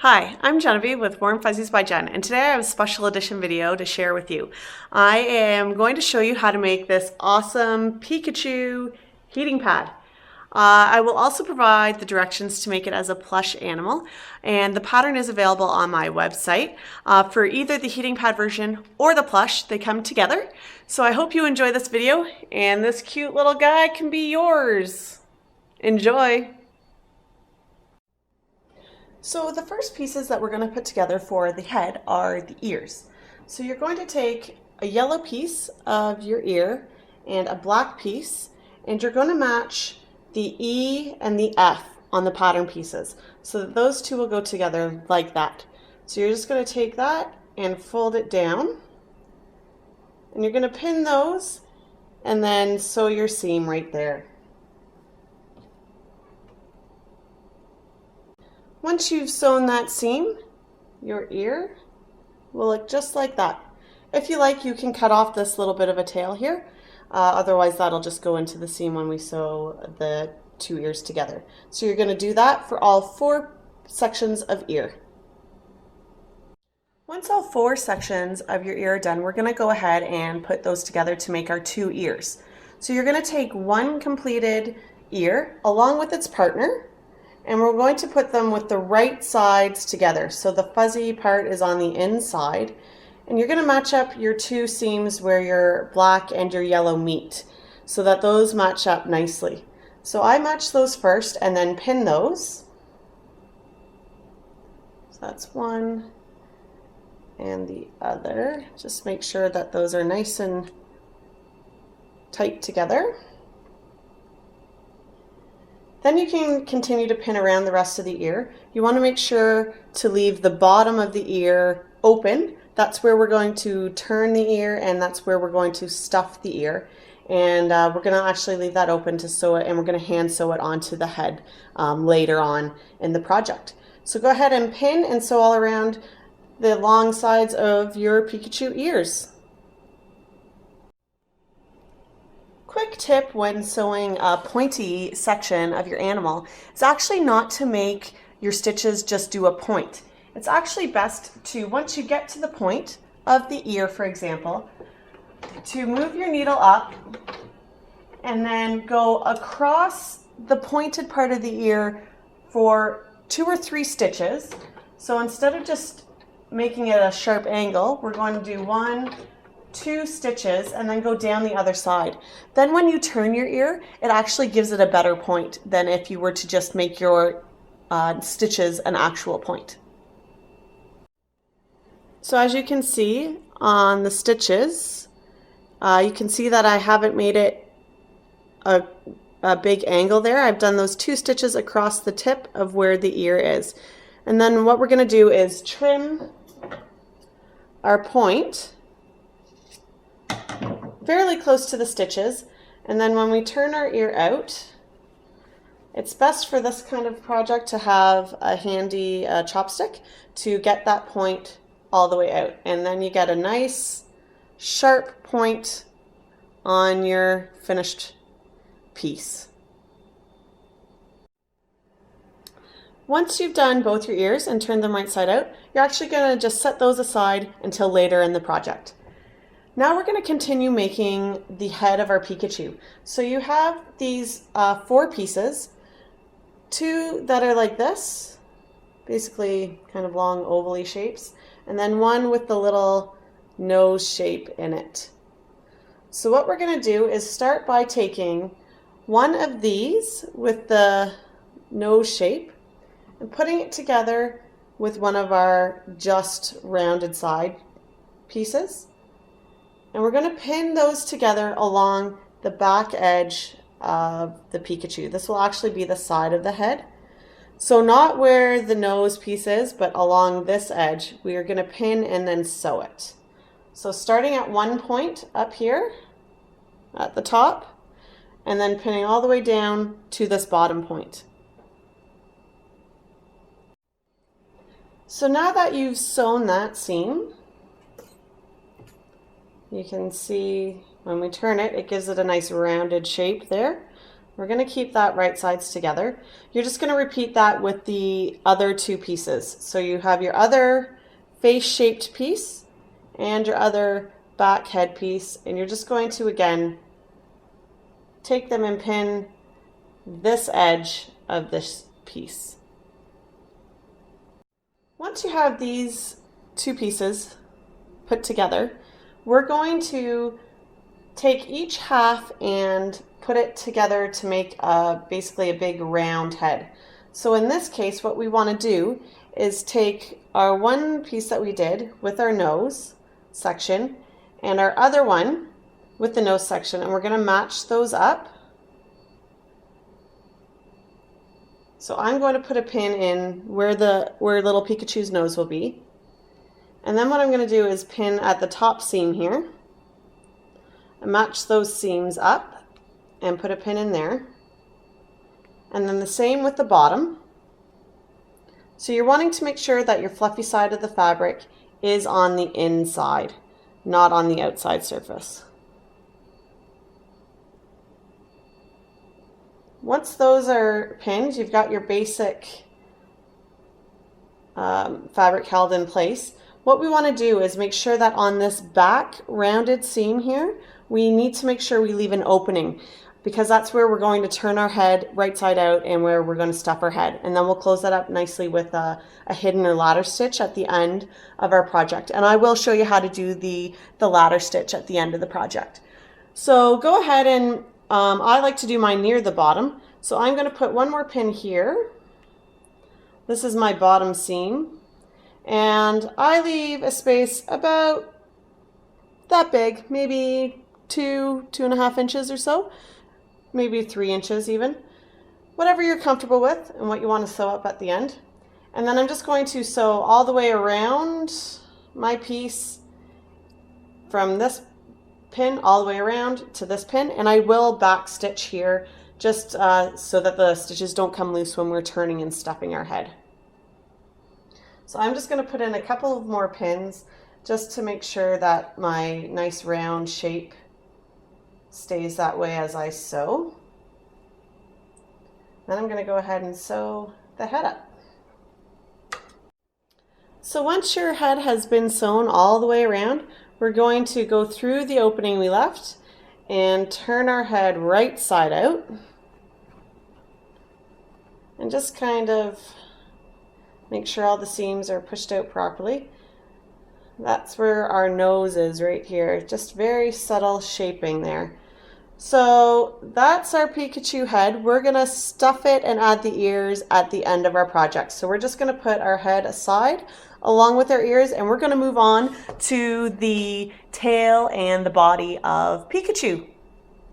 Hi, I'm Genevieve with Warm Fuzzies by Jen, and today I have a special edition video to share with you. I am going to show you how to make this awesome Pikachu heating pad. I will also provide the directions to make it as a plush animal, and the pattern is available on my website. For either the heating pad version or the plush, they come together. So I hope you enjoy this video, and this cute little guy can be yours. Enjoy! So the first pieces that we're going to put together for the head are the ears. So you're going to take a yellow piece of your ear and a black piece, and you're going to match the E and the F on the pattern pieces so that those two will go together like that. So you're just going to take that and fold it down, and you're going to pin those and then sew your seam right there. Once you've sewn that seam, your ear will look just like that. If you like, you can cut off this little bit of a tail here. Otherwise, that'll just go into the seam when we sew the two ears together. So you're going to do that for all 4 sections of ear. Once all 4 sections of your ear are done, we're going to go ahead and put those together to make our 2 ears. So you're going to take one completed ear along with its partner, and we're going to put them with the right sides together. So the fuzzy part is on the inside, and you're going to match up your 2 seams where your black and your yellow meet so that those match up nicely. So I match those first and then pin those. So that's one and the other. Just make sure that those are nice and tight together. Then you can continue to pin around the rest of the ear. You want to make sure to leave the bottom of the ear open. That's where we're going to turn the ear, and that's where we're going to stuff the ear. And we're going to actually leave that open to sew it, and we're going to hand sew it onto the head later on in the project. So go ahead and pin and sew all around the long sides of your Pikachu ears. Quick tip when sewing a pointy section of your animal is actually not to make your stitches just do a point. It's actually best to, once you get to the point of the ear, for example, to move your needle up and then go across the pointed part of the ear for 2 or 3 stitches. So instead of just making it a sharp angle, we're going to do 1, 2 stitches and then go down the other side. Then when you turn your ear, it actually gives it a better point than if you were to just make your stitches an actual point. So as you can see on the stitches, you can see that I haven't made it a big angle there. I've done those 2 stitches across the tip of where the ear is. And then what we're going to do is trim our point fairly close to the stitches, and then when we turn our ear out, it's best for this kind of project to have a handy chopstick to get that point all the way out, and then you get a nice sharp point on your finished piece. Once you've done both your ears and turned them right side out, you're actually going to just set those aside until later in the project. Now we're going to continue making the head of our Pikachu. So you have these 4 pieces, 2 that are like this, basically kind of long oval-y shapes, and then 1 with the little nose shape in it. So what we're going to do is start by taking one of these with the nose shape and putting it together with one of our just rounded side pieces. And we're going to pin those together along the back edge of the Pikachu. This will actually be the side of the head. So not where the nose piece is, but along this edge, we are going to pin and then sew it. So starting at one point up here at the top, and then pinning all the way down to this bottom point. So now that you've sewn that seam, you can see when we turn it, it gives it a nice rounded shape there. We're going to keep that right sides together. You're just going to repeat that with the other two pieces. So you have your other face-shaped piece and your other back head piece, and you're just going to, again, take them and pin this edge of this piece. Once you have these two pieces put together, we're going to take each half and put it together to make basically a big round head. So in this case, what we want to do is take our one piece that we did with our nose section and our other one with the nose section, and we're going to match those up. So I'm going to put a pin in where little Pikachu's nose will be. And then what I'm going to do is pin at the top seam here and match those seams up and put a pin in there. And then the same with the bottom. So you're wanting to make sure that your fluffy side of the fabric is on the inside, not on the outside surface. Once those are pinned, you've got your basic fabric held in place. What we want to do is make sure that on this back rounded seam here, we need to make sure we leave an opening, because that's where we're going to turn our head right side out and where we're going to stuff our head. And then we'll close that up nicely with a hidden or ladder stitch at the end of our project. And I will show you how to do the ladder stitch at the end of the project. So go ahead and I like to do mine near the bottom. So I'm going to put one more pin here. This is my bottom seam. And I leave a space about that big, maybe 2.5 inches or so, maybe 3 inches even, whatever you're comfortable with and what you want to sew up at the end. And then I'm just going to sew all the way around my piece from this pin all the way around to this pin, and I will back stitch here just so that the stitches don't come loose when we're turning and stuffing our head. So I'm just going to put in a couple of more pins just to make sure that my nice round shape stays that way as I sew. Then I'm going to go ahead and sew the head up. So once your head has been sewn all the way around, we're going to go through the opening we left and turn our head right side out and just kind of make sure all the seams are pushed out properly. That's where our nose is right here, just very subtle shaping there. So that's our Pikachu head. We're gonna stuff it and add the ears at the end of our project. So we're just gonna put our head aside along with our ears, and we're gonna move on to the tail and the body of Pikachu.